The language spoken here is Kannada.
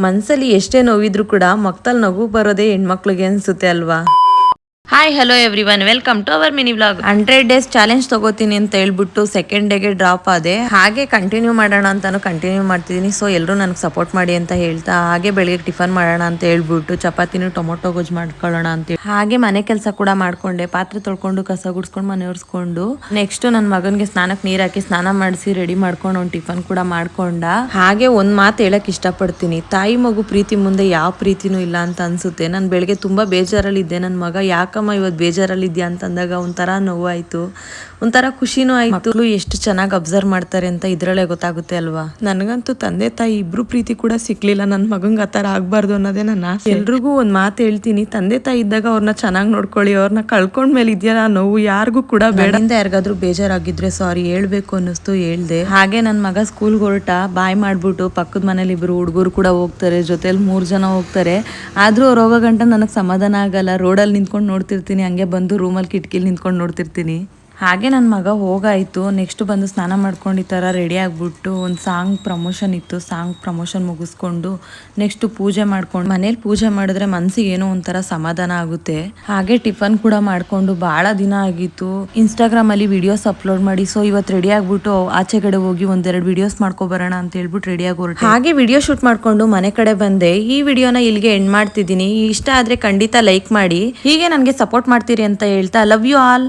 ಮನ್ಸಲ್ಲಿ ಎಷ್ಟೇ ನೋವಿದ್ರು ಕೂಡ ಮಕ್ತಲ್ ನಗು ಬರೋದೇ ಹೆಣ್ಮಕ್ಳಿಗೆ ಅನ್ಸುತ್ತೆ ಅಲ್ವಾ. Hi hello everyone, welcome to our mini vlog. 100 days challenge ತಗೋತೀನಿ ಅಂತ ಹೇಳ್ಬಿಟ್ಟು ಸೆಕೆಂಡ್ ಡೇಗೆ ಡ್ರಾಪ್ ಆದೆ. ಹಾಗೆ ಕಂಟಿನ್ಯೂ ಮಾಡೋಣ ಅಂತಾನು ಕಂಟಿನ್ಯೂ ಮಾಡ್ತಿದ್ದೀನಿ. ಸೊ ಎಲ್ಲರೂ ನನಗೆ ಸಪೋರ್ಟ್ ಮಾಡಿ ಅಂತ ಹೇಳ್ತಾ ಹಾಗೆ ಬೆಳಿಗ್ಗೆ ಟಿಫನ್ ಮಾಡೋಣ ಅಂತ ಹೇಳ್ಬಿಟ್ಟು ಚಪಾತಿನೂ ಟೊಮೊಟೊ ಗೊಜ್ಜು ಮಾಡ್ಕೊಳ್ಳೋಣ ಅಂತ ಹಾಗೆ ಮನೆ ಕೆಲಸ ಕೂಡ ಮಾಡ್ಕೊಂಡೆ. ಪಾತ್ರೆ ತೊಳ್ಕೊಂಡು ಕಸ ಗುಡ್ಸ್ಕೊಂಡು ಮನೆ ಒರೆಸ್ಕೊಂಡು ನೆಕ್ಸ್ಟ್ ನನ್ನ ಮಗನಿಗೆ ಸ್ನಾನಕ್ಕೆ ನೀರ್ ಹಾಕಿ ಸ್ನಾನ ಮಾಡಿಸಿ ರೆಡಿ ಮಾಡ್ಕೊಂಡು ಒಂದು ಟಿಫನ್ ಕೂಡ ಮಾಡ್ಕೊಂಡ. ಹಾಗೆ ಒಂದ್ ಮಾತು ಹೇಳಕ್ ಇಷ್ಟಪಡ್ತೀನಿ, ತಾಯಿ ಮಗು ಪ್ರೀತಿ ಮುಂದೆ ಯಾವ ಪ್ರೀತಿನೂ ಇಲ್ಲ ಅಂತ ಅನ್ಸುತ್ತೆ. ನಾನು ಬೆಳಿಗ್ಗೆ ತುಂಬಾ ಬೇಜಾರಲ್ಲಿ ಇದ್ದೆ. ನನ್ನ ಮಗ ಯಾಕಮ್ಮ ಇವತ್ತು ಬೇಜಾರಲ್ಲಿ ಇದೆಯಾ ಅಂತಂದಾಗ ಒಂಥರ ನೋವಾಯ್ತು, ಒಂಥರ ಖುಷಿನೂ ಆಯ್ತು. ಮಕ್ಕಳು ಎಷ್ಟು ಚೆನ್ನಾಗಿ ಅಬ್ಸರ್ವ್ ಮಾಡ್ತಾರೆ ಅಂತ ಇದ್ರಲ್ಲೇ ಗೊತ್ತಾಗುತ್ತೆ ಅಲ್ವಾ. ನನಗಂತೂ ತಂದೆ ತಾಯಿ ಇಬ್ರು ಪ್ರೀತಿ ಕೂಡ ಸಿಕ್ಲಿಲ್ಲ. ನನ್ನ ಮಗಂಗೆ ಆ ಥರ ಆಗ್ಬಾರ್ದು ಅನ್ನೋದೇ ನನ್ನ ಆಸೆ. ಎಲ್ರಿಗೂ ಒಂದ್ ಮಾತು ಹೇಳ್ತೀನಿ, ತಂದೆ ತಾಯಿ ಇದ್ದಾಗ ಅವ್ರನ್ನ ಚೆನ್ನಾಗಿ ನೋಡ್ಕೊಳ್ಳಿ. ಅವ್ರನ್ನ ಕಳ್ಕೊಂಡ್ಮೇಲೆ ಇದೆಯಲ್ಲ ನೋವು ಯಾರಿಗೂ ಕೂಡ ಬೇಡ. ಯಾರಿಗಾದ್ರೂ ಬೇಜಾರಾಗಿದ್ರೆ ಸಾರಿ ಹೇಳ್ಬೇಕು ಅನ್ನಿಸ್ತು, ಹೇಳ್ದೆ. ಹಾಗೆ ನನ್ನ ಮಗ ಸ್ಕೂಲ್ಗೆ ಹೊರಟ ಬಾಯ್ ಮಾಡ್ಬಿಟ್ಟು ಪಕ್ಕದ ಮನೇಲಿ ಇಬ್ರು ಹುಡುಗರು ಕೂಡ ಹೋಗ್ತಾರೆ, ಜೊತೆಲಿ 3 ಜನ ಹೋಗ್ತಾರೆ. ಆದ್ರೂ ಅವ್ರು ಹೋಗೋ ಗಂಟ ನನಗೆ ಸಮಾಧಾನ ಆಗಲ್ಲ. ರೋಡಲ್ಲಿ ನಿಂತ್ಕೊಂಡು ನೋಡ್ತಿರ್ತೀನಿ, ಹಂಗೆ ಬಂದು ರೂಮಲ್ಲಿ ಕಿಟಕಿಲಿ ನಿಂತ್ಕೊಂಡು ನೋಡ್ತಿರ್ತೀನಿ. ಹಾಗೆ ನನ್ನ ಮಗ ಹೋಗಾಯ್ತು. ನೆಕ್ಸ್ಟ್ ಬಂದು ಸ್ನಾನ ಮಾಡ್ಕೊಂಡು ಈ ಥರ ರೆಡಿ ಆಗಿಬಿಟ್ಟು ಒಂದು ಸಾಂಗ್ ಪ್ರಮೋಷನ್ ಇತ್ತು, ಸಾಂಗ್ ಪ್ರಮೋಷನ್ ಮುಗಿಸ್ಕೊಂಡು ನೆಕ್ಸ್ಟ್ ಪೂಜೆ ಮಾಡ್ಕೊಂಡು ಮನೇಲಿ ಪೂಜೆ ಮಾಡಿದ್ರೆ ಮನ್ಸಿಗೆ ಏನೋ ಒಂಥರ ಸಮಾಧಾನ ಆಗುತ್ತೆ. ಹಾಗೆ ಟಿಫನ್ ಕೂಡ ಮಾಡ್ಕೊಂಡು ಭಾಳ ದಿನ ಆಗಿತ್ತು ಇನ್ಸ್ಟಾಗ್ರಾಮಲ್ಲಿ ವಿಡಿಯೋಸ್ ಅಪ್ಲೋಡ್ ಮಾಡಿ. ಸೊ ಇವತ್ತು ರೆಡಿ ಆಗಿಬಿಟ್ಟು ಆಚೆ ಕಡೆ ಹೋಗಿ ಒಂದೆರಡು ವಿಡಿಯೋಸ್ ಮಾಡ್ಕೊಬರೋಣ ಅಂತ ಹೇಳ್ಬಿಟ್ಟು ರೆಡಿ ಆಗಿ ಹೊರಟೆ. ಹಾಗೆ ವಿಡಿಯೋ ಶೂಟ್ ಮಾಡ್ಕೊಂಡು ಮನೆ ಕಡೆ ಬಂದೆ. ಈ ವಿಡಿಯೋನ ಇಲ್ಲಿಗೆ ಎಂಡ್ ಮಾಡ್ತಿದ್ದೀನಿ. ಇಷ್ಟ ಆದರೆ ಖಂಡಿತ ಲೈಕ್ ಮಾಡಿ, ಹೀಗೆ ನನಗೆ ಸಪೋರ್ಟ್ ಮಾಡ್ತೀರಿ ಅಂತ ಹೇಳ್ತಾ ಲವ್ ಯು ಆಲ್.